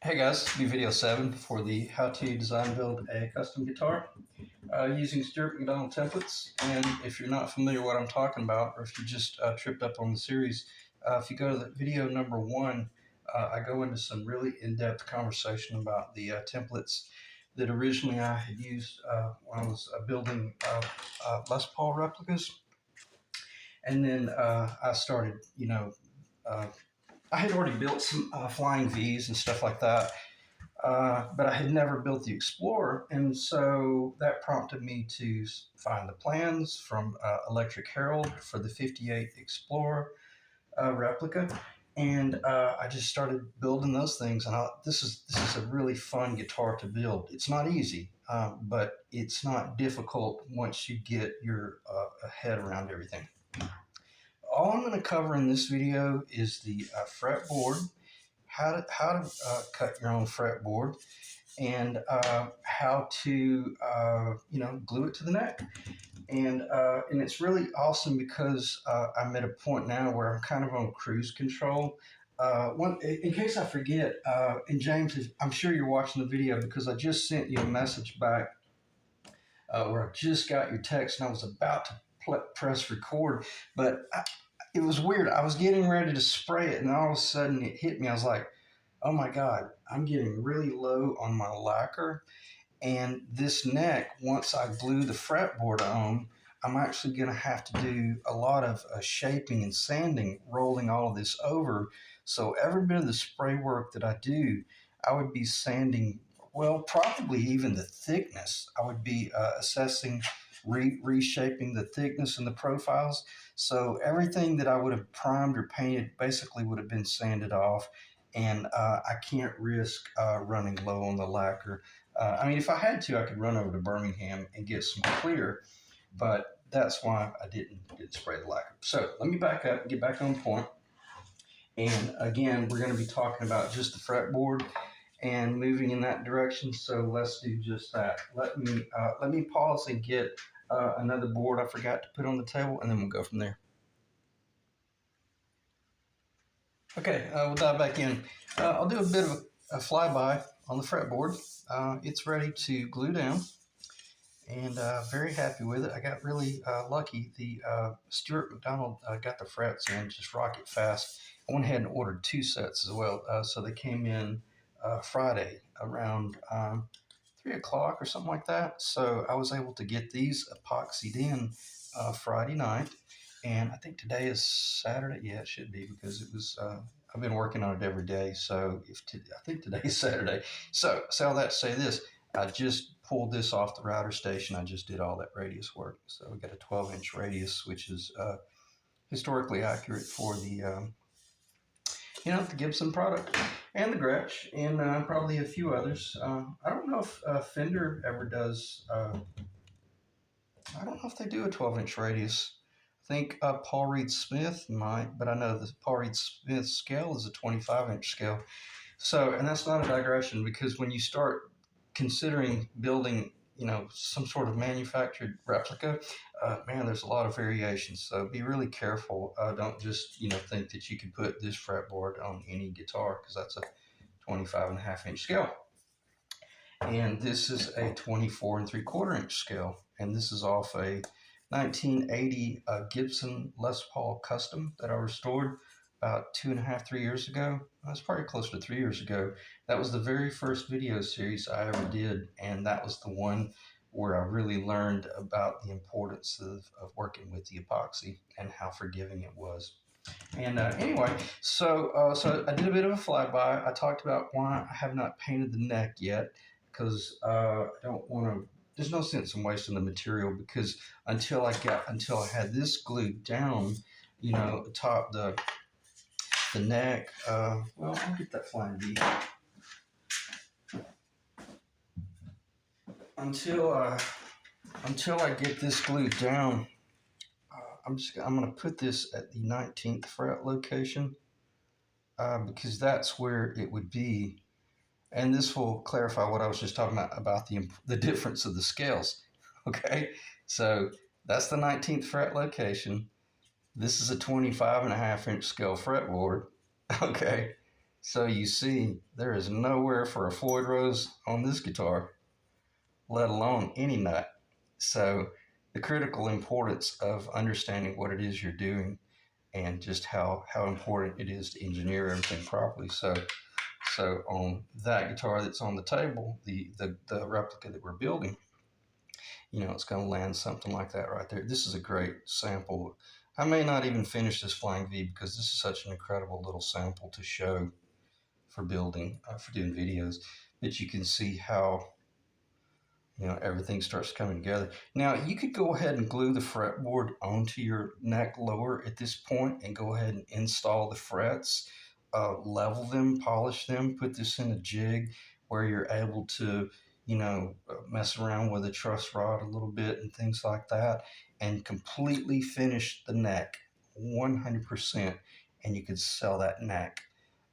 Hey guys, this will be video 7 for the how to design and build a custom guitar using StewMac templates. And if you're not familiar with what I'm talking about, or if you just tripped up on the series, if you go to the video number 1, I go into some really in-depth conversation about the templates that originally I had used when I was building Les Paul replicas. And then I started, uh, I had already built some flying V's and stuff like that. But I had never built the Explorer, and so that prompted me to find the plans from Electric Herald for the '58 Explorer replica, and I just started building those things. And this is a really fun guitar to build. It's not easy, but it's not difficult once you get your head around everything. All I'm going to cover in this video is the fretboard, how to cut your own fretboard, and how to glue it to the neck. And it's really awesome because I'm at a point now where I'm kind of on cruise control. In case I forget, and James, I'm sure you're watching the video because I just sent you a message back where I just got your text and I was about to press record, but it was weird. I was getting ready to spray it, and all of a sudden it hit me. I was like, oh my God, I'm getting really low on my lacquer. And this neck, once I glue the fretboard on, I'm actually going to have to do a lot of shaping and sanding, rolling all of this over. So every bit of the spray work that I do, I would be sanding, well, probably even the thickness. I would be assessing, reshaping the thickness and the profiles. So everything that I would have primed or painted basically would have been sanded off. And I can't risk running low on the lacquer. I mean, if I had to, I could run over to Birmingham and get some clear, but that's why I didn't spray the lacquer. So let me back up, get back on point. And again, we're going to be talking about just the fretboard and moving in that direction. So let's do just that. Let me pause and get another board I forgot to put on the table, and then we'll go from there. Okay, we'll dive back in. I'll do a bit of a flyby on the fretboard. It's ready to glue down, and very happy with it. I got really lucky. The Stuart McDonald got the frets in just rocket fast. I went ahead and ordered 2 sets as well, so they came in Friday around 3 o'clock or something like that. So I was able to get these epoxied in Friday night. And I think today is Saturday. Yeah, it should be because it was. I've been working on it every day. So I think today is Saturday. So all that to say this, I just pulled this off the router station. I just did all that radius work. So we got a 12-inch radius, which is historically accurate for the the Gibson product and the Gretsch, and probably a few others. I don't know if Fender ever does. I don't know if they do a 12-inch radius. I think Paul Reed Smith might, but I know the Paul Reed Smith scale is a 25-inch scale. So, and that's not a digression, because when you start considering building, some sort of manufactured replica, man, there's a lot of variations. So be really careful. Don't just, think that you could put this fretboard on any guitar, because that's a 25.5-inch scale. And this is a 24 3/4-inch scale. And this is off a 1980 Gibson Les Paul Custom that I restored about 2.5, 3 years ago. That's probably closer to 3 years ago. That was the very first video series I ever did, and that was the one where I really learned about the importance of working with the epoxy and how forgiving it was. And anyway, so I did a bit of a flyby. I talked about why I have not painted the neck yet, because I don't want to. There's no sense in wasting the material, because until I had this glued down, atop the neck. Well, I'll get that flying V. Until I get this glued down, I'm going to put this at the 19th fret location, because that's where it would be. And this will clarify what I was just talking about the difference of the scales. Okay, so that's the 19th fret location. This is a 25.5-inch scale fretboard. Okay, So you see, there is nowhere for a Floyd Rose on this guitar, let alone any nut. So the critical importance of understanding what it is you're doing and just how important it is to engineer everything properly. So on that guitar that's on the table, the replica that we're building, it's going to land something like that right there. This is a great sample. I may not even finish this Flying V because this is such an incredible little sample to show for building, for doing videos, that you can see how everything starts coming together. Now you could go ahead and glue the fretboard onto your neck lower at this point and go ahead and install the frets, level them, polish them, put this in a jig where you're able to mess around with a truss rod a little bit and things like that, and completely finish the neck 100%. And you could sell that neck,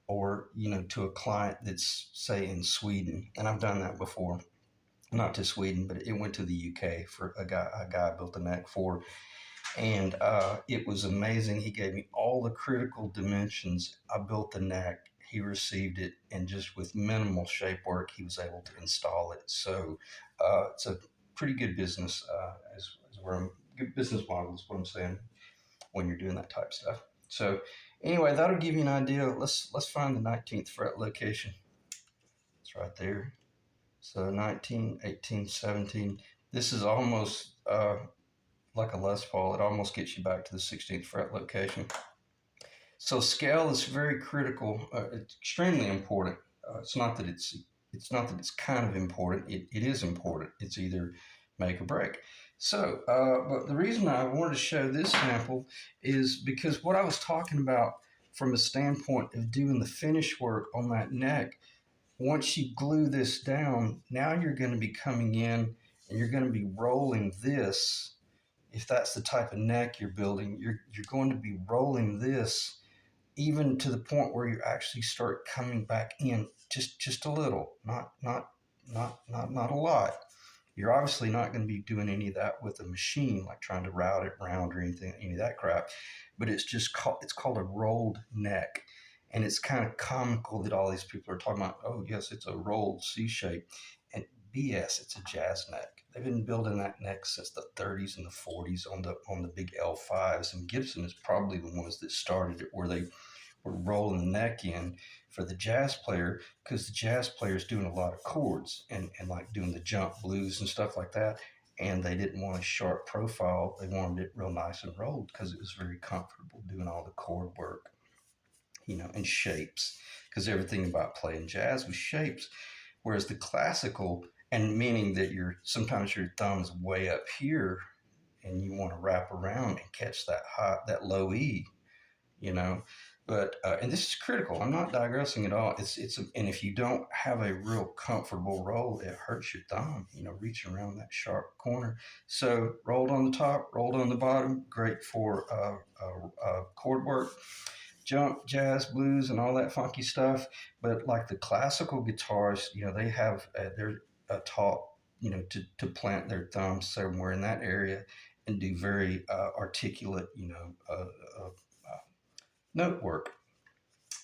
or to a client that's, say, in Sweden. And I've done that before, not to Sweden, but it went to the UK for a guy. I built a neck for, and it was amazing. He gave me all the critical dimensions. I built the neck. He received it, and just with minimal shape work, he was able to install it. So it's a pretty good business, as where good business model is what I'm saying when you're doing that type of stuff. So anyway, that'll give you an idea. Let's find the 19th fret location. It's right there. So 19, 18, 17. This is almost like a Les Paul. It almost gets you back to the 16th fret location. So scale is very critical. It's extremely important. It's not that it's kind of important. It is important. It's either make or break. So, but the reason I wanted to show this sample is because what I was talking about from a standpoint of doing the finish work on that neck, once you glue this down, now you're going to be coming in and you're going to be rolling this. If that's the type of neck you're building, you're going to be rolling this even to the point where you actually start coming back in just a little, not a lot. You're obviously not going to be doing any of that with a machine, like trying to route it round or anything, any of that crap. But it's called a rolled neck. And it's kind of comical that all these people are talking about, oh yes, it's a rolled C shape. And BS, it's a jazz neck. They've been building that neck since the 30s and the 40s on the big L5s. And Gibson is probably the ones that started it, where they were rolling the neck in for the jazz player, because the jazz player is doing a lot of chords and like doing the jump blues and stuff like that. And they didn't want a sharp profile. They wanted it real nice and rolled because it was very comfortable doing all the chord work, and shapes, because everything about playing jazz was shapes. Whereas the classical, and meaning that sometimes your thumb's way up here and you want to wrap around and catch that low E, you know. But and this is critical. I'm not digressing at all. And if you don't have a real comfortable roll, it hurts your thumb. Reaching around that sharp corner. So rolled on the top, rolled on the bottom, great for chord work, jump, jazz, blues, and all that funky stuff. But like the classical guitars, they have they're taught, to plant their thumb somewhere in that area and do very articulate, note work,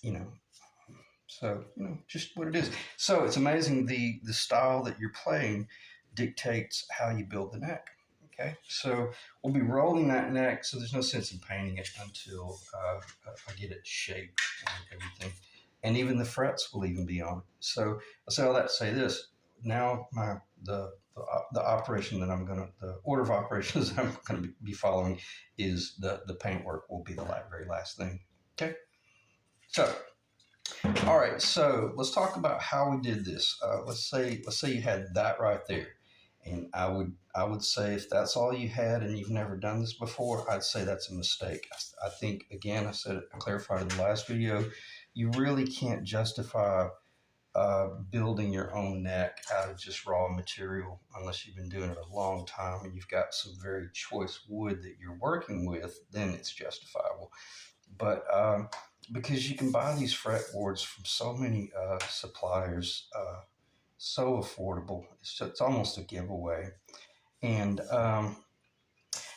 you know. So just what it is. So it's amazing, the style that you're playing dictates how you build the neck. Okay, so we'll be rolling that neck, so there's no sense in painting it until I get it shaped and everything, and even the frets will even be on it. So I say all that to say this. Now the operation that the order of operations that I'm gonna be following is the paint work will be the very last thing. Okay, so all right, so let's talk about how we did this. Let's say you had that right there, and I would say if that's all you had and you've never done this before, I'd say that's a mistake. I think, again, I clarified in the last video, you really can't justify building your own neck out of just raw material unless you've been doing it a long time and you've got some very choice wood that you're working with. Then it's justifiable. But because you can buy these fretboards from so many suppliers, so affordable, it's almost a giveaway. And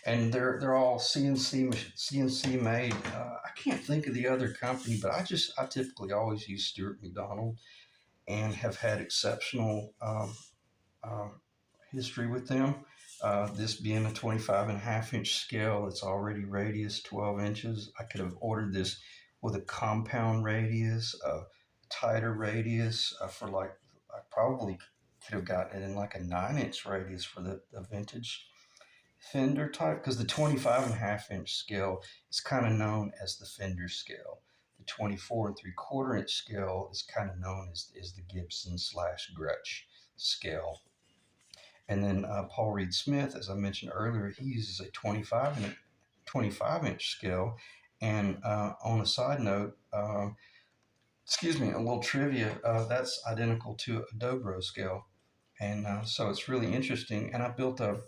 and they're all CNC made. I can't think of the other company, but I typically always use Stewart McDonald and have had exceptional uh, history with them. This being a 25 and a half inch scale, it's already radius 12 inches. I could have ordered this with a compound radius, a tighter radius for like, I probably could have gotten it in like a 9-inch radius for the vintage Fender type, because the 25 and a half inch scale is kind of known as the Fender scale. The 24 and 3/4 inch scale is kind of known as the Gibson slash Gretsch scale. And then Paul Reed Smith, as I mentioned earlier, he uses a 25-inch scale. And on a side note, excuse me, a little trivia, that's identical to a Dobro scale. And so it's really interesting. And I built a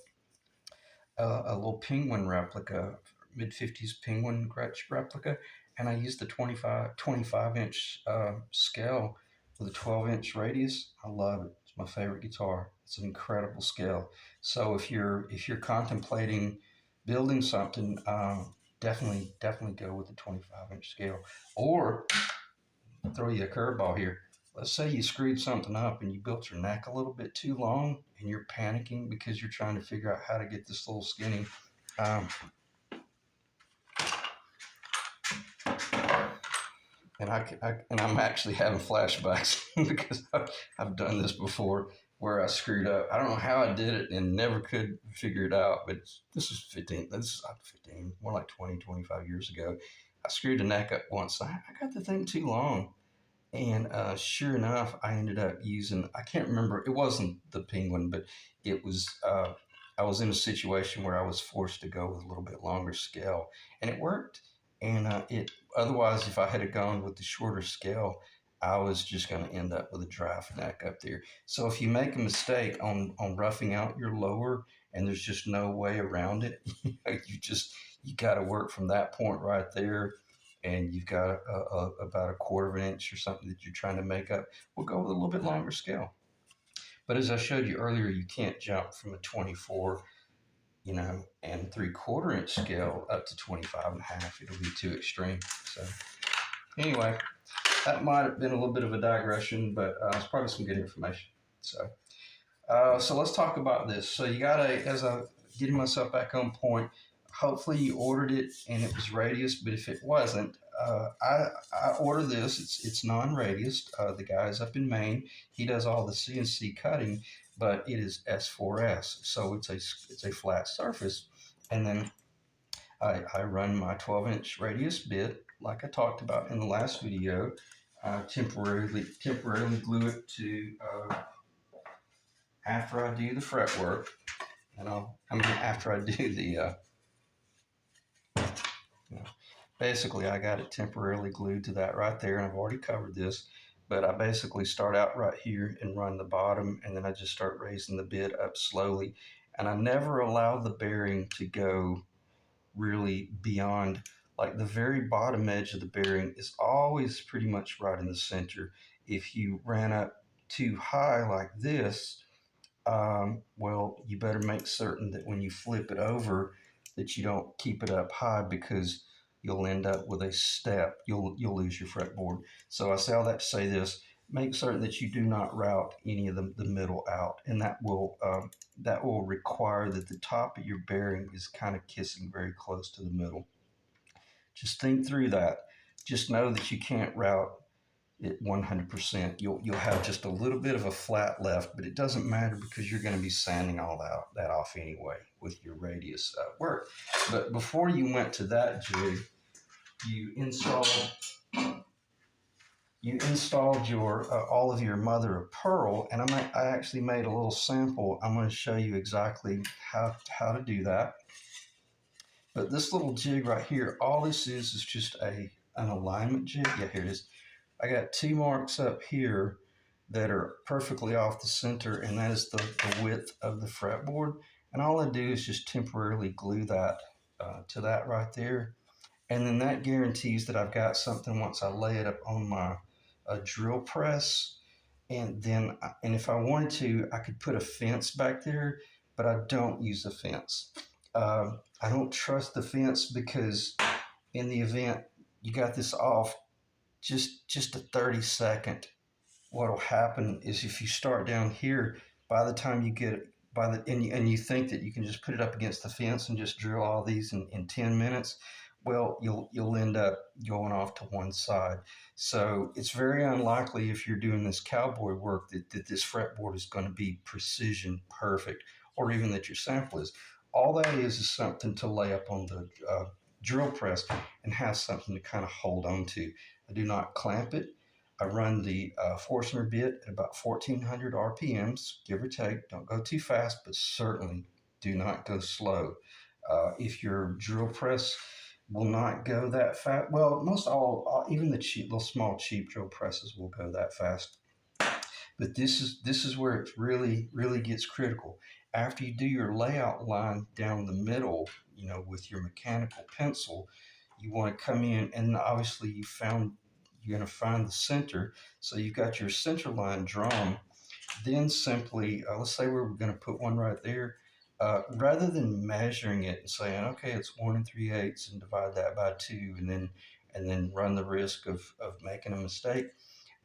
little penguin replica, mid 50s penguin Gretsch replica, and I used the 25-inch scale with a 12-inch radius. I love it. It's my favorite guitar. It's an incredible scale. So if you're contemplating building something, definitely go with the 25-inch scale. Or throw you a curveball here. Let's say you screwed something up and you built your neck a little bit too long and you're panicking because you're trying to figure out how to get this little skinny. Um, and I'm actually having flashbacks because I've done this before where I screwed up. I don't know how I did it and never could figure it out, but this is 15, this is not 15, more like 20, 25 years ago. I screwed the neck up once. I got the thing too long. And sure enough, I ended up using, I can't remember, it wasn't the penguin, but it was, I was in a situation where I was forced to go with a little bit longer scale, and it worked. And otherwise, if I had gone with the shorter scale, I was just going to end up with a draft neck up there. So if you make a mistake on roughing out your lower, and there's just no way around it, you got to work from that point right there, and you've got about a quarter of an inch or something that you're trying to make up, we'll go with a little bit longer scale. But as I showed you earlier, you can't jump from a 24, and 3/4 inch scale up to 25 and a half. It'll be too extreme. So anyway, that might have been a little bit of a digression, but it's probably some good information. So let's talk about this. So you got as I getting myself back on point, hopefully you ordered it and it was radius, but if it wasn't, I ordered this. It's non-radius. The guy's up in Maine. He does all the CNC cutting, but it is S4S, so it's a flat surface. And then I run my 12-inch radius bit, like I talked about in the last video. Temporarily glue it to after I do the fretwork, and after I do the you know, basically I got it temporarily glued to that right there, and I've already covered this, but I basically start out right here and run the bottom, and then I just start raising the bit up slowly, and I never allow the bearing to go really beyond, like, the very bottom edge of the bearing is always pretty much right in the center. If you ran up too high like this, well, you better make certain that when you flip it over, that you don't keep it up high, because you'll end up with a step. You'll lose your fretboard. So I say all that to say this: make certain that you do not route any of the middle out, and that will require that the top of your bearing is kind of kissing very close to the middle. Just think through that. Just know that you can't route it 100%. You'll have just a little bit of a flat left, but it doesn't matter because you're going to be sanding all that off anyway with your radius work. But before you went to that jig, you installed your all of your mother of pearl, and I actually made a little sample. I'm going to show you exactly how to do that. But this little jig right here, all this is just an alignment jig. Yeah, here it is. I got two marks up here that are perfectly off the center, and that is the width of the fretboard. And all I do is just temporarily glue that to that right there. And then that guarantees that I've got something once I lay it up on my drill press. And if I wanted to, I could put a fence back there, but I don't use a fence. I don't trust the fence because in the event you got this off just a 30 second, what'll happen is if you start down here, by the time you get by the and you think that you can just put it up against the fence and just drill all these in 10 minutes, well, you'll end up going off to one side. So it's very unlikely if you're doing this cowboy work that this fretboard is going to be precision perfect, or even that your sample is. All that is something to lay up on the drill press and have something to kind of hold on to. I do not clamp it. I run the Forstner bit at about 1400 RPMs, give or take. Don't go too fast, but certainly do not go slow. If your drill press will not go that fast, well, most all, even the cheap, little small cheap drill presses will go that fast. But this is where it really gets critical. After you do your layout line down the middle, with your mechanical pencil, you want to come in, and obviously you're going to find the center. So you've got your center line drawn. Then simply, let's say we're going to put one right there. Rather than measuring it and saying, okay, it's 1 3/8 and divide that by 2, and then run the risk of making a mistake,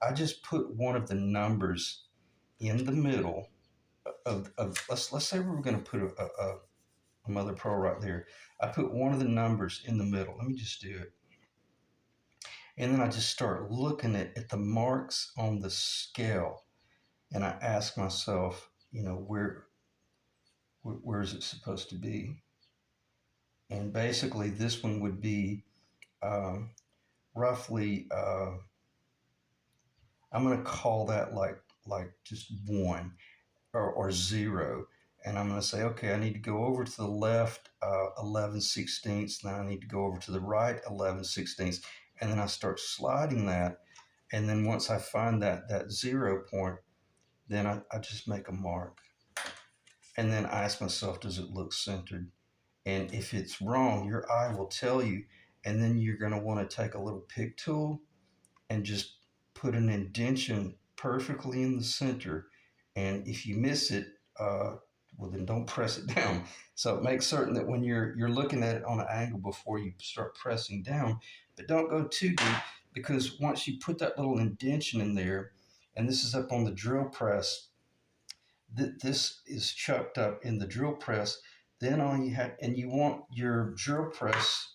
I just put one of the numbers in the middle of let's say we were going to put a Mother Pro right there. I put one of the numbers in the middle. Let me just do it. And then I just start looking at the marks on the scale, and I ask myself, where is it supposed to be? And basically, this one would be um, roughly. I'm going to call that like just one or zero, and I'm going to say, okay, I need to go over to the left 11/16, then I need to go over to the right 11/16, and then I start sliding that, and then once I find that 0 point, then I just make a mark, and then I ask myself, does it look centered? And if it's wrong, your eye will tell you, and then you're going to want to take a little pick tool and just put an indentation perfectly in the center. And if you miss it, well, then don't press it down. So make certain that when you're looking at it on an angle before you start pressing down, but don't go too deep, because once you put that little indentation in there, and this is up on the drill press, this is chucked up in the drill press. Then all you have, and you want your drill press,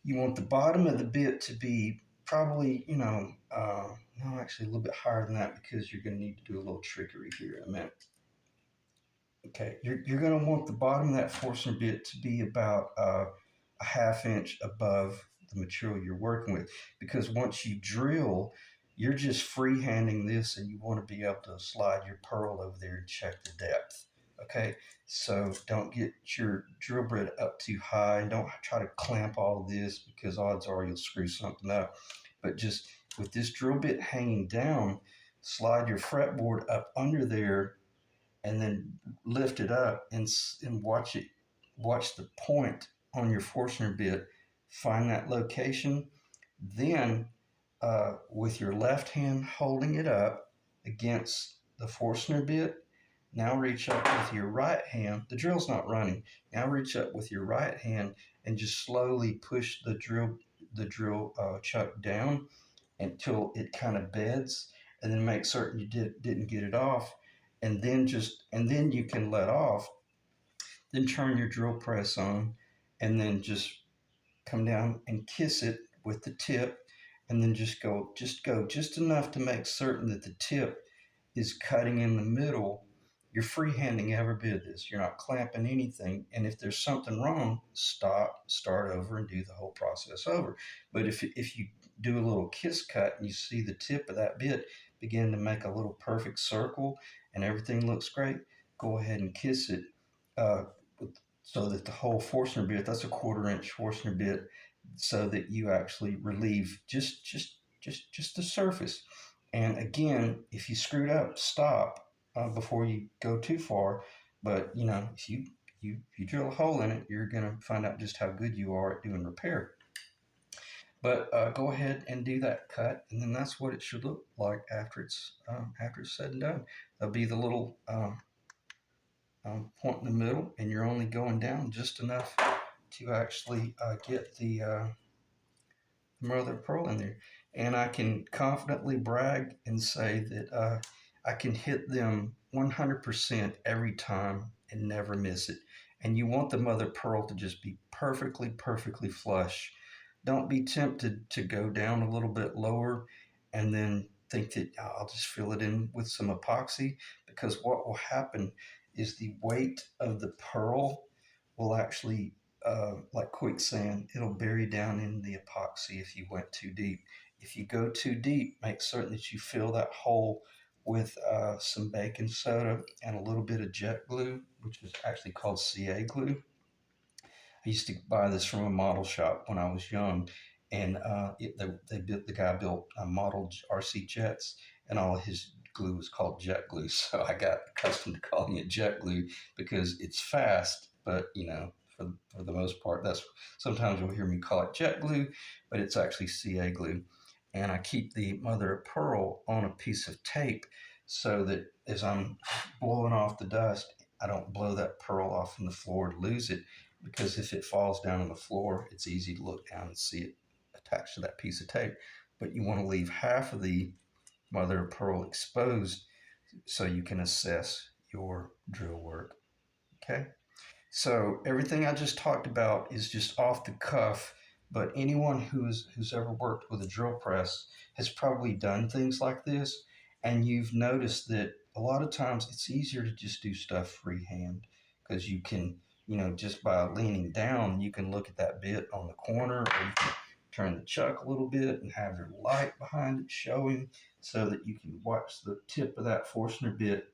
you want the bottom of the bit to be probably, no, actually a little bit higher than that, because you're going to need to do a little trickery here in a minute. Okay, you're going to want the bottom of that Forstner bit to be about a half inch above the material you're working with, because once you drill, you're just freehanding this, and you want to be able to slide your pearl over there and check the depth. Okay, so don't get your drill bit up too high. Don't try to clamp all this, because odds are you'll screw something up. But just with this drill bit hanging down, slide your fretboard up under there, and then lift it up, and watch the point on your Forstner bit, find that location. Then with your left hand holding it up against the Forstner bit, now reach up with your right hand. The drill's not running. Now reach up with your right hand and just slowly push the drill chuck down until it kind of beds, and then make certain you didn't get it off, and then you can let off. Then turn your drill press on, and then just come down and kiss it with the tip, and then just go just enough to make certain that the tip is cutting in the middle. You're freehanding every bit of this. You're not clamping anything. And if there's something wrong, stop, start over, and do the whole process over. But if you do a little kiss cut and you see the tip of that bit begin to make a little perfect circle and everything looks great, go ahead and kiss it, uh, so that the whole Forstner bit, that's a 1/4 inch Forstner bit, so that you actually relieve just the surface. And again, if you screwed up, stop before you go too far. But if you drill a hole in it, you're gonna find out just how good you are at doing repair. But go ahead and do that cut, and then that's what it should look like after it's said and done. There'll be the little point in the middle, and you're only going down just enough to actually get the mother of pearl in there. And I can confidently brag and say that I can hit them 100% every time and never miss it. And you want the mother of pearl to just be perfectly, perfectly flush. Don't be tempted to go down a little bit lower and then think that I'll just fill it in with some epoxy, because what will happen is the weight of the pearl will actually, like quicksand, it'll bury down in the epoxy if you went too deep. If you go too deep, make certain that you fill that hole with some baking soda and a little bit of jet glue, which is actually called CA glue. I used to buy this from a model shop when I was young, and the guy built model RC jets, and all of his glue was called jet glue. So I got accustomed to calling it jet glue because it's fast, but for the most part, that's sometimes you'll hear me call it jet glue, but it's actually CA glue. And I keep the mother of pearl on a piece of tape so that as I'm blowing off the dust, I don't blow that pearl off on the floor to lose it, because if it falls down on the floor, it's easy to look down and see it attached to that piece of tape. But you want to leave half of the mother of pearl exposed so you can assess your drill work. Okay. So everything I just talked about is just off the cuff, but anyone who's ever worked with a drill press has probably done things like this, and you've noticed that a lot of times it's easier to just do stuff freehand, because you can, just by leaning down, you can look at that bit on the corner, or you can turn the chuck a little bit and have your light behind it showing so that you can watch the tip of that Forstner bit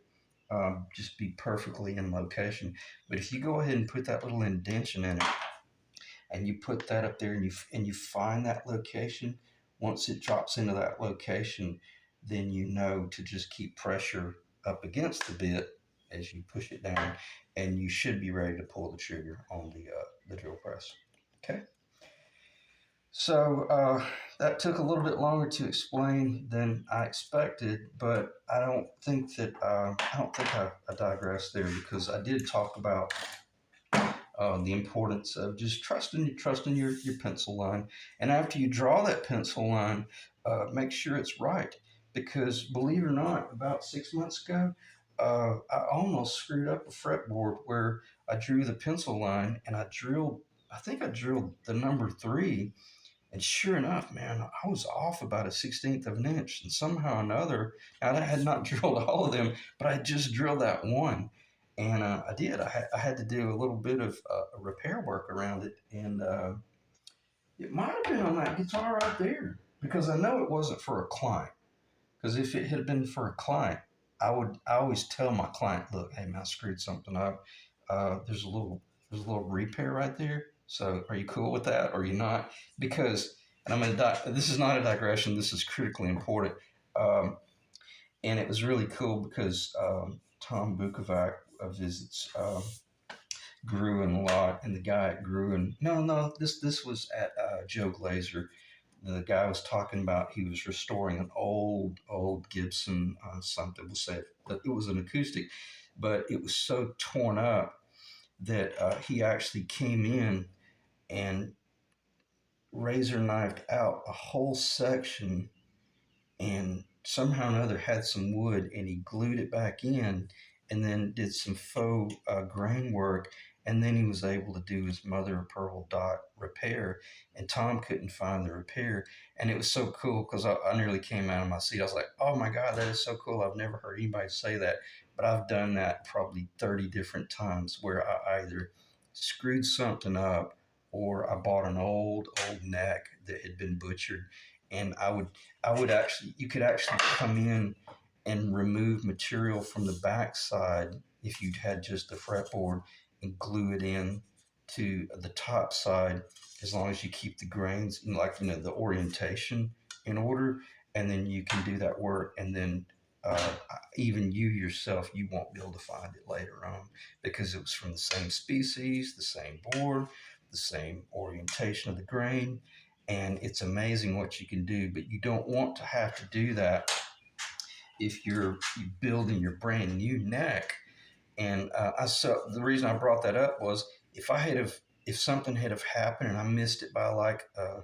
just be perfectly in location. But if you go ahead and put that little indention in it, and you put that up there, and you find that location, once it drops into that location, then you know to just keep pressure up against the bit as you push it down, and you should be ready to pull the trigger on the drill press. Okay. So that took a little bit longer to explain than I expected, but I don't think I digressed there, because I did talk about the importance of just trusting your pencil line, and after you draw that pencil line, make sure it's right, because believe it or not, about 6 months ago, I almost screwed up a fretboard where I drew the pencil line and I drilled. I think I drilled the number 3, and sure enough, man, I was off about a 16th of an inch. And somehow or another, I had not drilled all of them, but I just drilled that one. And I did. I had to do a little bit of repair work around it. And it might have been on that guitar right there, because I know it wasn't for a client. Because if it had been for a client, I always tell my client, look, hey man, I screwed something up. There's a little repair right there. So are you cool with that, or are you not? Because, and this is not a digression. This is critically important. Um, and it was really cool because Tom Bukovac visits Gruen a lot, and the guy at Gruen. No, this was at Joe Glazer. The guy was talking about he was restoring an old Gibson something. We'll say it was an acoustic, but it was so torn up that he actually came in and razor knifed out a whole section, and somehow or another had some wood, and he glued it back in, and then did some faux grain work, and then he was able to do his mother of pearl dot repair, and Tom couldn't find the repair. And it was so cool because I nearly came out of my seat. I was like, oh my god, that is so cool. I've never heard anybody say that, but I've done that probably 30 different times, where I either screwed something up, or I bought an old neck that had been butchered, and I would actually, you could actually come in and remove material from the backside if you'd had just the fretboard, and glue it in to the top side, as long as you keep the grains, the orientation in order, and then you can do that work, and then uh, even you yourself, you won't be able to find it later on, because it was from the same species, the same board, the same orientation of the grain, and it's amazing what you can do. But you don't want to have to do that if you're building your brand new neck, And so the reason I brought that up was if something had have happened and I missed it by like an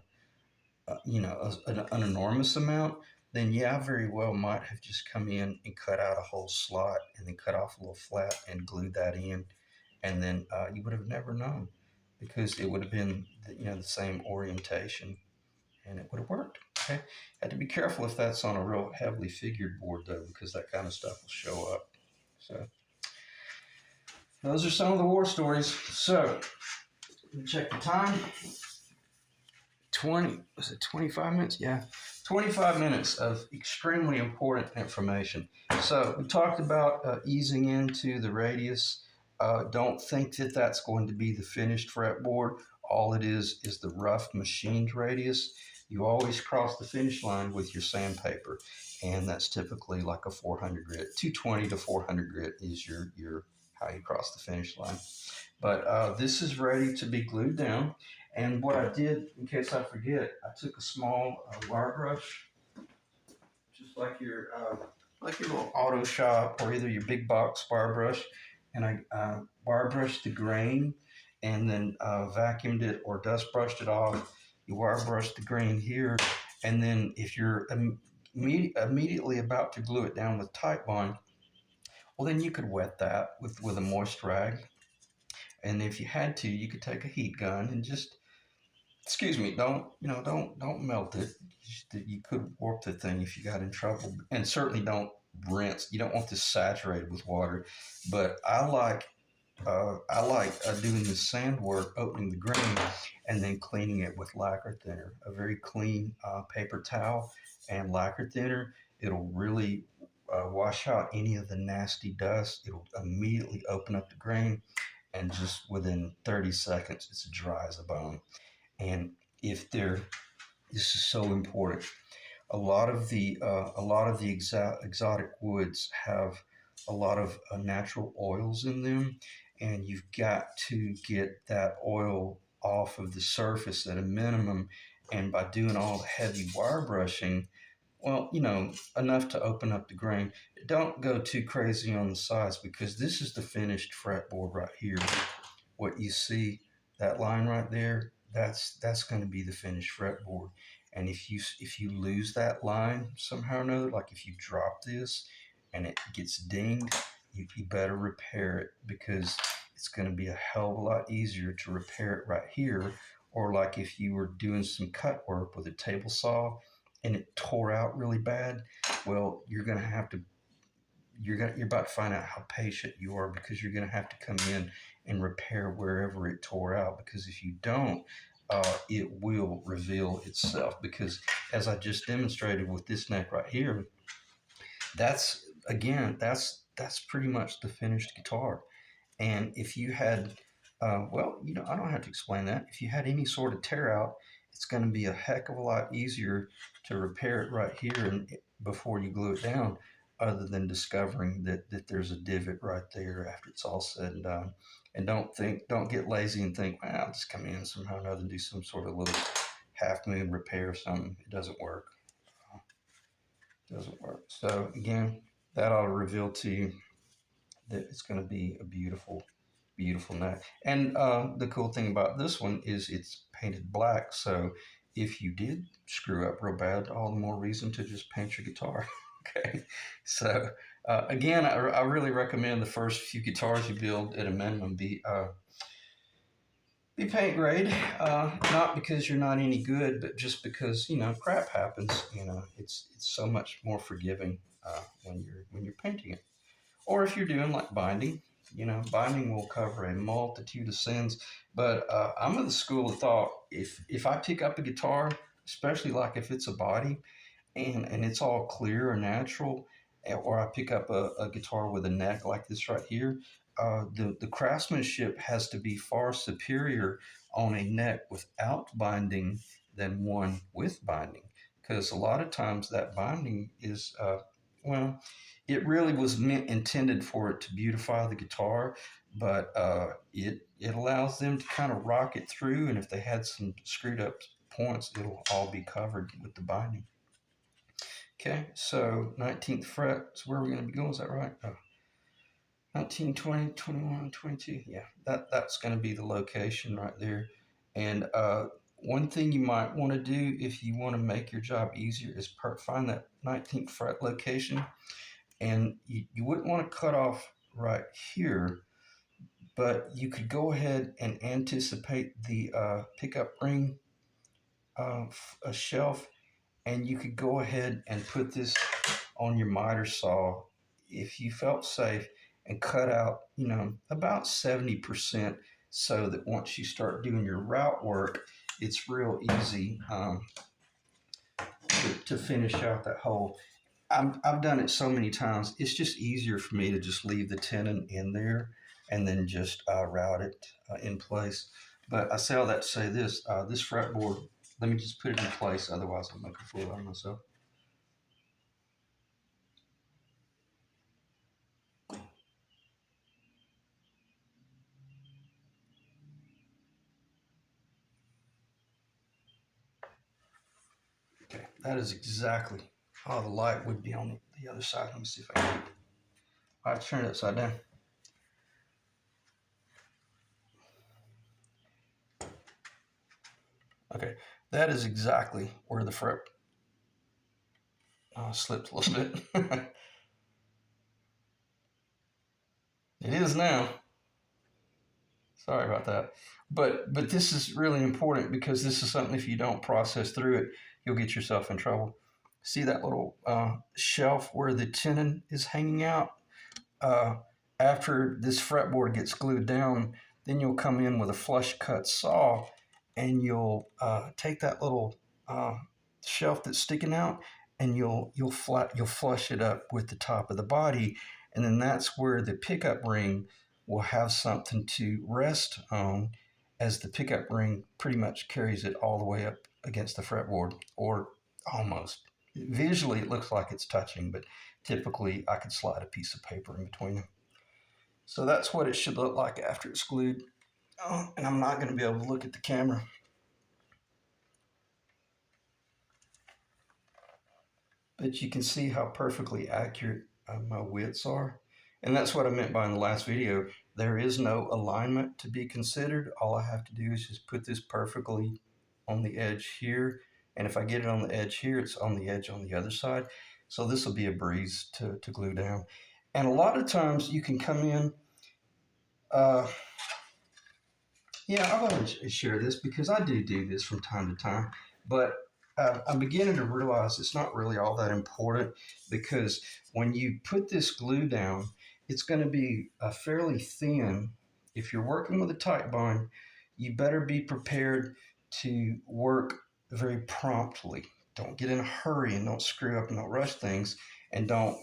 enormous amount, then yeah, I very well might have just come in and cut out a whole slot and then cut off a little flat and glued that in, and then you would have never known because it would have been the same orientation and it would have worked. Okay, had to be careful if that's on a real heavily figured board though, because that kind of stuff will show up. So those are some of the war stories. So let me check the time. 25 minutes? Yeah. 25 minutes of extremely important information. So we talked about easing into the radius. Don't think that that's going to be the finished fretboard. All it is the rough machined radius. You always cross the finish line with your sandpaper, and that's typically like a 400 grit. 220 to 400 grit is your how you cross the finish line. But this is ready to be glued down. And what I did, in case I forget, I took a small wire brush, just like your little auto shop or either your big box wire brush, and I wire brushed the grain, and then vacuumed it or dust brushed it off. You wire brush the grain here, and then if you're immediately about to glue it down with Titebond, well, then you could wet that with a moist rag. And if you had to, you could take a heat gun and just, excuse me, don't melt it. You could warp the thing if you got in trouble, and certainly don't rinse. You don't want this saturated with water. But I like doing the sand work, opening the grain, and then cleaning it with lacquer thinner. A very clean paper towel and lacquer thinner. It'll really wash out any of the nasty dust. It'll immediately open up the grain, and just within 30 seconds, it's dry as a bone. And if they're, this is so important. A lot of the exotic woods have a lot of natural oils in them, and you've got to get that oil off of the surface at a minimum. And by doing all the heavy wire brushing, well, enough to open up the grain. Don't go too crazy on the sides because this is the finished fretboard right here. What you see, that line right there, that's going to be the finished fretboard. And if you lose that line somehow or another, like if you drop this and it gets dinged, you better repair it because it's going to be a hell of a lot easier to repair it right here. Or like if you were doing some cut work with a table saw and it tore out really bad, well, you're about to find out how patient you are because you're going to have to come in and repair wherever it tore out, because if you don't, it will reveal itself. Because as I just demonstrated with this neck right here, that's pretty much the finished guitar. And if you had, I don't have to explain that. If you had any sort of tear out, it's going to be a heck of a lot easier to repair it right here and before you glue it down, other than discovering that there's a divot right there after it's all said and done. And don't get lazy and think, well, I'll just come in somehow or another and do some sort of little half moon repair or something. It doesn't work. It doesn't work. So again, that ought to reveal to you that it's going to be a beautiful, beautiful neck. And the cool thing about this one is it's painted black. So if you did screw up real bad, all the more reason to just paint your guitar. Okay. So again, I really recommend the first few guitars you build at a minimum be paint grade. Not because you're not any good, but just because crap happens. It's so much more forgiving when you're painting it. Or if you're doing like binding, binding will cover a multitude of sins. But I'm of the school of thought, if I pick up a guitar, especially like if it's a body and it's all clear or natural, or I pick up a guitar with a neck like this right here, the craftsmanship has to be far superior on a neck without binding than one with binding. Because a lot of times that binding is, well, it really was intended for it to beautify the guitar, but it allows them to kind of rock it through, and if they had some screwed up points, it'll all be covered with the binding. Okay, so 19th fret is where we're going to be going. Is that right? Oh. 19, 20, 21, 22. Yeah, that's going to be the location right there. And one thing you might want to do if you want to make your job easier is find that 19th fret location. And you wouldn't want to cut off right here, but you could go ahead and anticipate the pickup ring a shelf, and you could go ahead and put this on your miter saw if you felt safe and cut out, about 70% so that once you start doing your route work, it's real easy to finish out that hole. I've done it so many times. It's just easier for me to just leave the tenon in there and then just route it in place. But I say all that to say this: this fretboard. Let me just put it in place. Otherwise, I'll make a fool out of myself. Okay, that is exactly how the light would be on the other side. Let me see if I can. I turn it upside down. Okay, that is exactly where the fret slipped a little bit. It is now. Sorry about that. But this is really important because this is something, if you don't process through it, you'll get yourself in trouble. See that little shelf where the tenon is hanging out? Uh, After this fretboard gets glued down, then you'll come in with a flush cut saw and you'll take that little shelf that's sticking out and you'll flush it up with the top of the body, and then that's where the pickup ring will have something to rest on, as the pickup ring pretty much carries it all the way up against the fretboard, or almost. Visually, it looks like it's touching, but typically I could slide a piece of paper in between them. So that's what it should look like after it's glued. And I'm not going to be able to look at the camera. But you can see how perfectly accurate my widths are. And that's what I meant by in the last video. There is no alignment to be considered. All I have to do is just put this perfectly on the edge here. And if I get it on the edge here, it's on the edge on the other side. So this will be a breeze to glue down. And a lot of times you can come in, yeah, I want to share this because I do this from time to time, but I'm beginning to realize it's not really all that important, because when you put this glue down, it's going to be fairly thin. If you're working with a tight bond, you better be prepared to work very promptly. Don't get in a hurry and don't screw up and don't rush things, and don't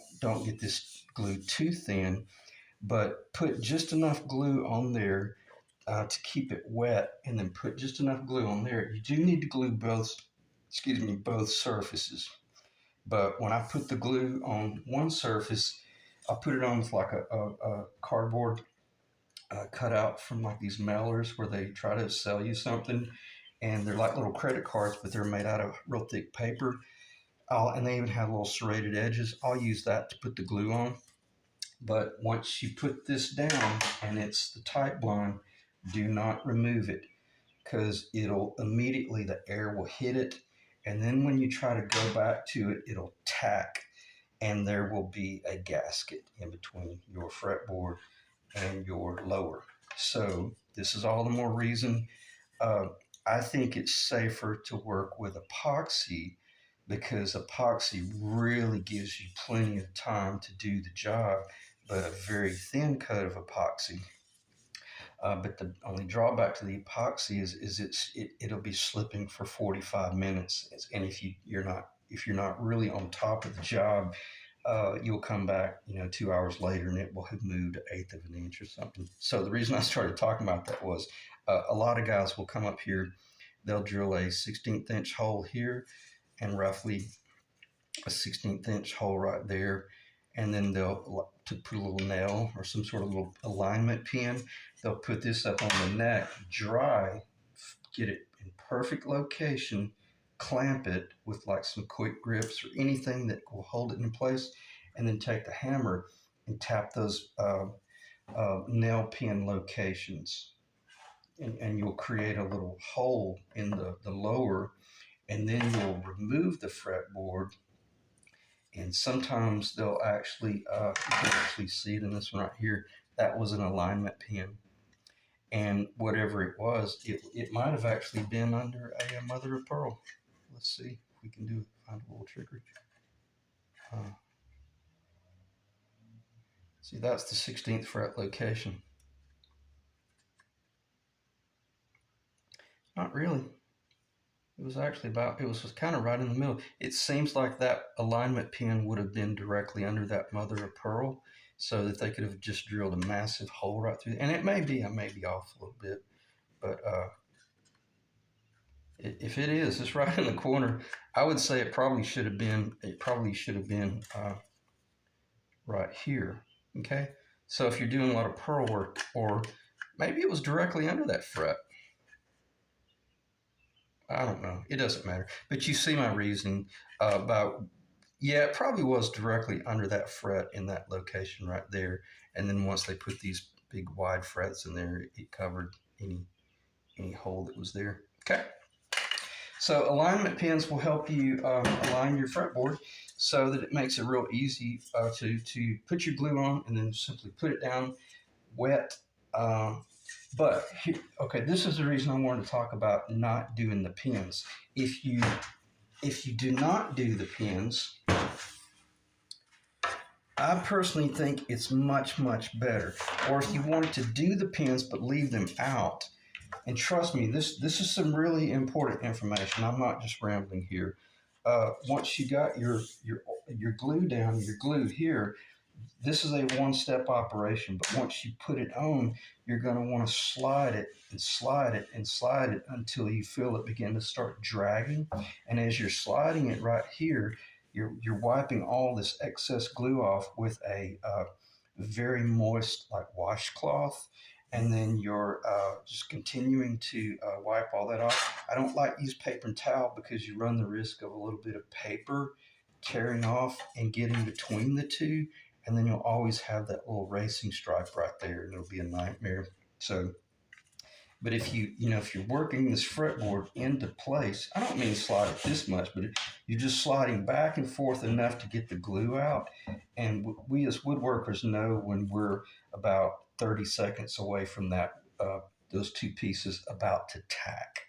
get this glue too thin, but put just enough glue on there to keep it wet, and then put just enough glue on there. You do need to glue both surfaces. But when I put the glue on one surface, I'll put it on with like a cardboard cutout from like these mailers where they try to sell you something, and they're like little credit cards, but they're made out of real thick paper. And they even have little serrated edges. I'll use that to put the glue on. But once you put this down and it's the tight blind, do not remove it, because it'll immediately, the air will hit it. And then when you try to go back to it, it'll tack, and there will be a gasket in between your fretboard and your lower. So this is all the more reason I think it's safer to work with epoxy, because epoxy really gives you plenty of time to do the job, but a very thin coat of epoxy. But the only drawback to the epoxy is it'll be slipping for 45 minutes, and if you're not really on top of the job, you'll come back 2 hours later and it will have moved an eighth of an inch or something. So the reason I started talking about that was a lot of guys will come up here, they'll drill a 16th inch hole here and roughly a 16th inch hole right there, and then they'll to put a little nail or some sort of little alignment pin. They'll put this up on the neck, dry, get it in perfect location, clamp it with like some quick grips or anything that will hold it in place, and then take the hammer and tap those nail pin locations. And you'll create a little hole in the lower, and then you'll remove the fretboard. And sometimes they'll actually, you can actually see it in this one right here. That was an alignment pin. And whatever it was, it might have actually been under a mother of pearl. Let's see if we can find a little trickery. See, that's the 16th fret location. Not really. It was actually it was kind of right in the middle. It seems like that alignment pin would have been directly under that mother of pearl so that they could have just drilled a massive hole right through. And it may be, I may be off a little bit, but if it is, it's right in the corner. I would say it probably should have been, right here. Okay. So if you're doing a lot of pearl work, or maybe it was directly under that fret. I don't know. It doesn't matter. But you see my reasoning about, yeah, it probably was directly under that fret in that location right there. And then once they put these big wide frets in there, it covered any hole that was there. Okay. So alignment pins will help you align your fretboard so that it makes it real easy to put your glue on and then simply put it down wet. But here, okay, this is the reason I wanted to talk about not doing the pins. If you do not do the pins, I personally think it's much better. Or if you wanted to do the pins but leave them out, and trust me, this is some really important information. I'm not just rambling here. Once you got your glue down, your glue here, this is a one-step operation, but once you put it on, you're going to want to slide it and slide it and slide it until you feel it begin to start dragging. And as you're sliding it right here, you're wiping all this excess glue off with a very moist, like, washcloth. And then you're just continuing to wipe all that off. I don't like to use paper and towel because you run the risk of a little bit of paper tearing off and getting between the two, and then you'll always have that little racing stripe right there, and it'll be a nightmare. So, but if if you're working this fretboard into place, I don't mean slide it this much, but you're just sliding back and forth enough to get the glue out. And we as woodworkers know when we're about 30 seconds away from that, those two pieces about to tack.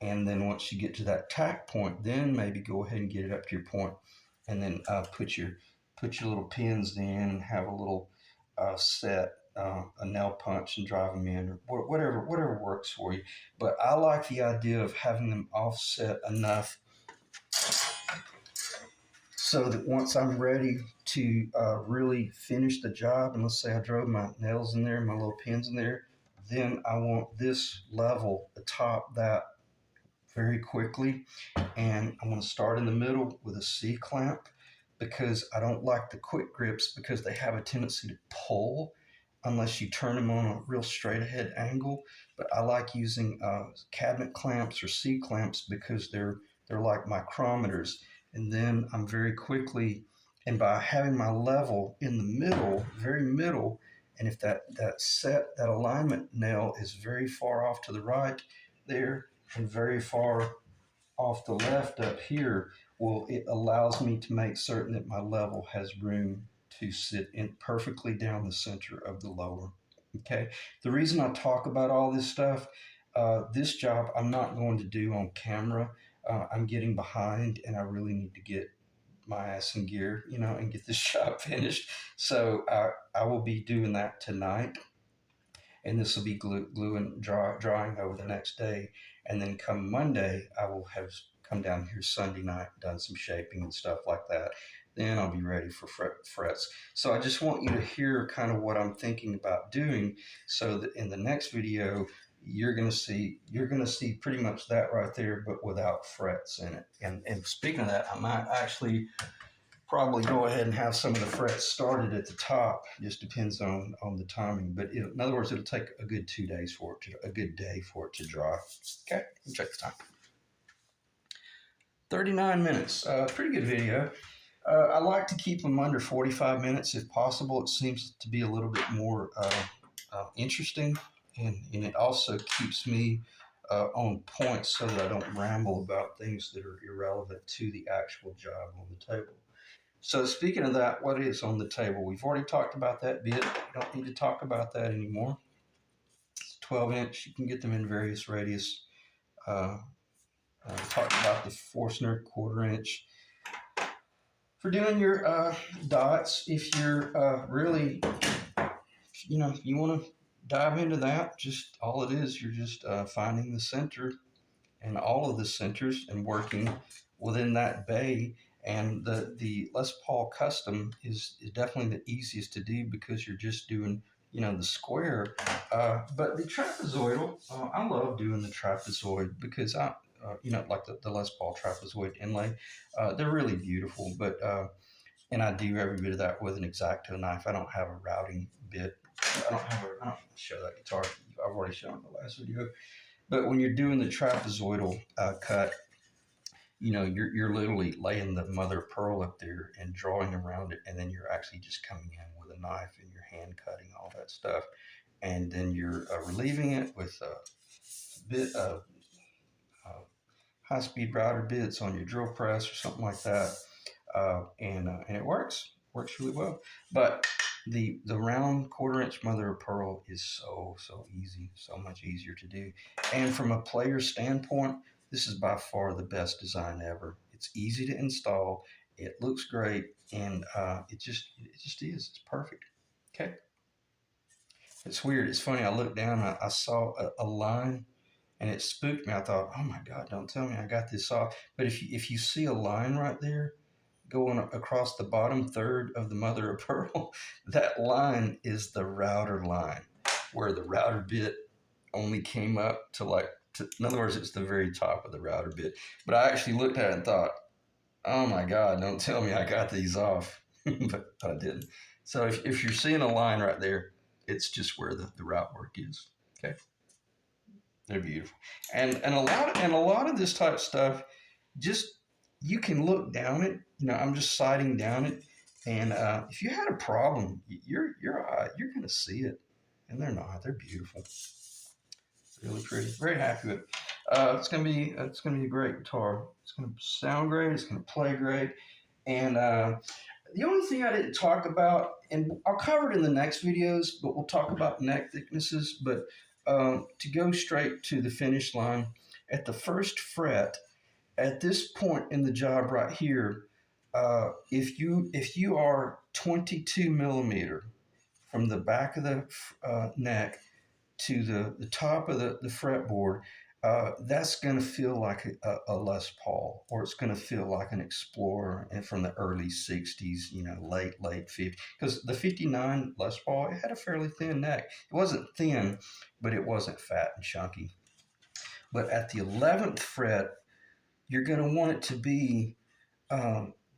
And then once you get to that tack point, then maybe go ahead and get it up to your point, and then put your little pins in and have a little set, a nail punch, and drive them in, or whatever works for you. But I like the idea of having them offset enough so that once I'm ready to really finish the job, and let's say I drove my nails in there, my little pins in there, then I want this level atop that very quickly. And I'm going to start in the middle with a C-clamp, because I don't like the quick grips because they have a tendency to pull unless you turn them on a real straight ahead angle. But I like using cabinet clamps or C-clamps because they're like micrometers. And then I'm very quickly, and by having my level in the middle, very middle, and if that alignment nail is very far off to the right there and very far off the left up here, well, it allows me to make certain that my level has room to sit in perfectly down the center of the lower. Okay. The reason I talk about all this stuff, this job I'm not going to do on camera. I'm getting behind, and I really need to get my ass in gear, and get this job finished. So I will be doing that tonight, and this will be glue and drying over the next day. And then come Monday, I will have come down here Sunday night, done some shaping and stuff like that. Then I'll be ready for frets. So I just want you to hear kind of what I'm thinking about doing, so that in the next video, you're going to see pretty much that right there, but without frets in it. And speaking of that, I might actually probably go ahead and have some of the frets started at the top. Just depends on the timing. But in other words, it'll take a good 2 days a good day for it to dry. Okay, check the time. 39 minutes. Pretty good video. I like to keep them under 45 minutes if possible. It seems to be a little bit more interesting, and it also keeps me on point so that I don't ramble about things that are irrelevant to the actual job on the table. So, speaking of that, what is on the table? We've already talked about that bit. We don't need to talk about that anymore. It's 12-inch. You can get them in various radius. Uh, talked about the Forstner quarter inch for doing your dots. If you're really, you want to dive into that, just all it is, you're just finding the center and all of the centers and working within that bay. And the Les Paul Custom is definitely the easiest to do because you're just doing, the square. But the trapezoidal, I love doing the trapezoid because like the Les Paul trapezoid inlay, they're really beautiful. But and I do every bit of that with an X-Acto knife. I don't have a routing bit. I don't show that guitar. I've already shown it in the last video. But when you're doing the trapezoidal cut, you're literally laying the mother of pearl up there and drawing around it, and then you're actually just coming in with a knife and you're hand cutting all that stuff, and then you're relieving it with a bit of high-speed router bits on your drill press or something like that, and it works really well. But the round quarter-inch mother of pearl is so easy, so much easier to do. And from a player standpoint, this is by far the best design ever. It's easy to install, it looks great, and it just is. It's perfect. Okay, it's weird. It's funny. I looked down, I saw a line, and it spooked me. I thought, oh my God, don't tell me I got this off. But if you see a line right there, going across the bottom third of the mother of pearl, that line is the router line, where the router bit only came up to in other words, it's the very top of the router bit. But I actually looked at it and thought, oh my God, don't tell me I got these off. But I didn't. So if you're seeing a line right there, it's just where the route work is. Okay. They're beautiful. And a lot of this type of stuff, just you can look down it. I'm just sighting down it, and if you had a problem, you're gonna see it, and they're not. They're beautiful, really pretty. Very happy with it. It's gonna be a great guitar. It's gonna sound great. It's gonna play great, and the only thing I didn't talk about, and I'll cover it in the next videos, but we'll talk about neck thicknesses. But to go straight to the finish line, at the first fret, at this point in the job right here, if you are 22 millimeter from the back of the neck to the top of the fretboard, that's going to feel like a Les Paul, or it's going to feel like an Explorer and from the early 60s, late 50s. Because the 59 Les Paul, it had a fairly thin neck. It wasn't thin, but it wasn't fat and chunky. But at the 11th fret, you're going to want it to be,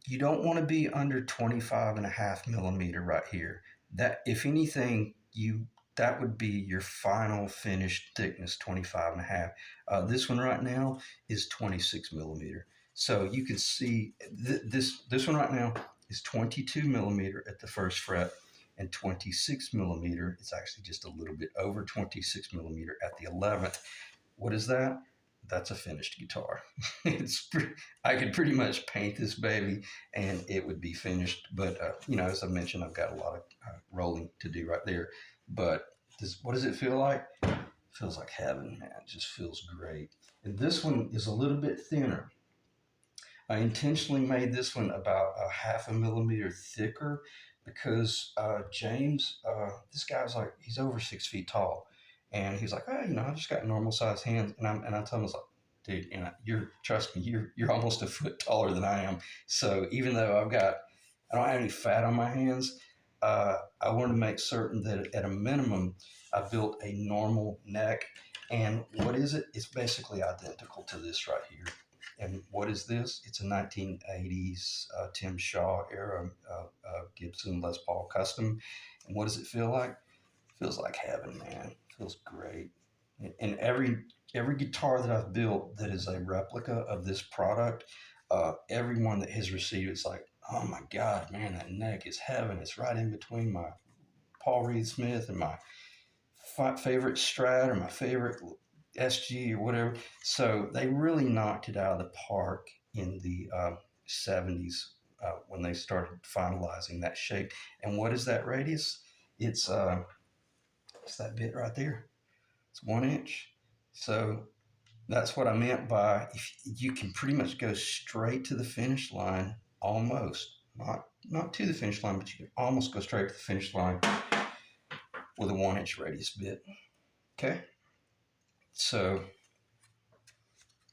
you don't want to be under 25 and a half millimeter right here. That, if anything, that would be your final finished thickness, 25 and a half. This one right now is 26 millimeter. So you can see this one right now is 22 millimeter at the first fret, and 26 millimeter. It's actually just a little bit over 26 millimeter at the 11th. What is that? That's a finished guitar. I could pretty much paint this baby and it would be finished. But as I mentioned, I've got a lot of rolling to do right there. But what does it feel like? It feels like heaven, man. It just feels great. And this one is a little bit thinner. I intentionally made this one about a half a millimeter thicker because James, this guy's like, he's over 6 feet tall. And he's like, I just got normal sized hands. And I told him, I was like, dude, trust me, you're almost a foot taller than I am. So even though I don't have any fat on my hands, I wanted to make certain that at a minimum, I built a normal neck. And what is it? It's basically identical to this right here. And what is this? It's a 1980s Tim Shaw era Gibson Les Paul Custom. And what does it feel like? It feels like heaven, man. It feels great. And every guitar that I've built that is a replica of this product, everyone that has received it's like, Oh my God, man, that neck is heaven. It's right in between my Paul Reed Smith and my favorite Strat or my favorite SG or whatever. So they really knocked it out of the park in the 70s when they started finalizing that shape. And what is that radius? It's it's that bit right there. It's 1 inch. So that's what I meant by if you can pretty much go straight to the finish line, almost not to the finish line, but you can almost go straight to the finish line with a 1 inch radius bit. Okay, so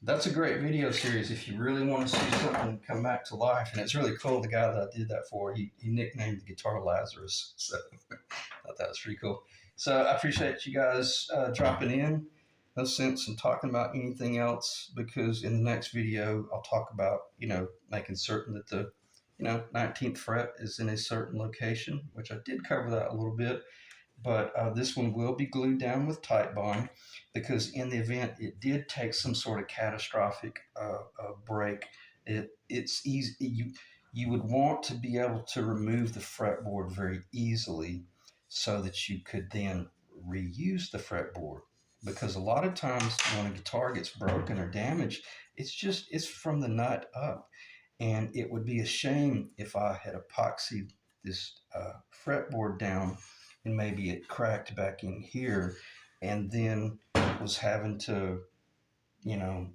that's a great video series if you really want to see something come back to life. And it's really cool. The guy that I did that for, he nicknamed the guitar Lazarus. So I thought that was pretty cool. So I appreciate you guys dropping in. No sense in talking about anything else because in the next video I'll talk about making certain that the 19th fret is in a certain location, which I did cover that a little bit. But this one will be glued down with tight bond because in the event it did take some sort of catastrophic break, it's easy. You would want to be able to remove the fretboard very easily so that you could then reuse the fretboard. Because a lot of times when a guitar gets broken or damaged, it's from the nut up. And it would be a shame if I had epoxied this fretboard down and maybe it cracked back in here and then was having to,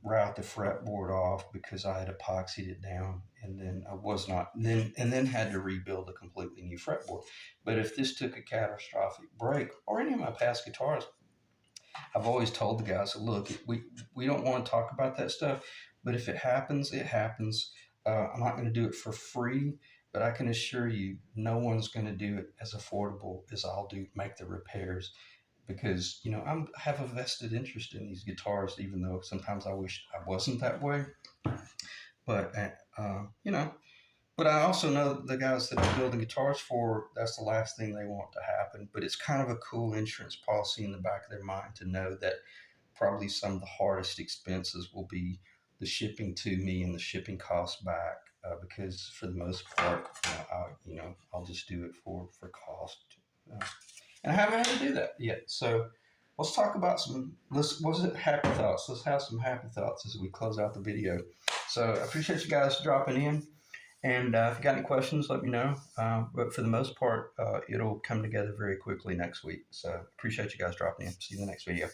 route the fretboard off because I had epoxied it down and then I was not then had to rebuild a completely new fretboard. But if this took a catastrophic break or any of my past guitars, I've always told the guys, look, we don't want to talk about that stuff, but if it happens, it happens. I'm not going to do it for free, but I can assure you, no one's going to do it as affordable as I'll make the repairs, because I have a vested interest in these guitars, even though sometimes I wish I wasn't that way. But but I also know the guys that I'm building guitars for, that's the last thing they want to happen. But it's kind of a cool insurance policy in the back of their mind to know that probably some of the hardest expenses will be the shipping to me and the shipping costs back. Because for the most part, I'll just do it for cost. Uh, and I haven't had to do that yet. So let's talk about was it happy thoughts? Let's have some happy thoughts as we close out the video. So I appreciate you guys dropping in. And if you got any questions, let me know. But for the most part, it'll come together very quickly next week. So appreciate you guys dropping in. See you in the next video.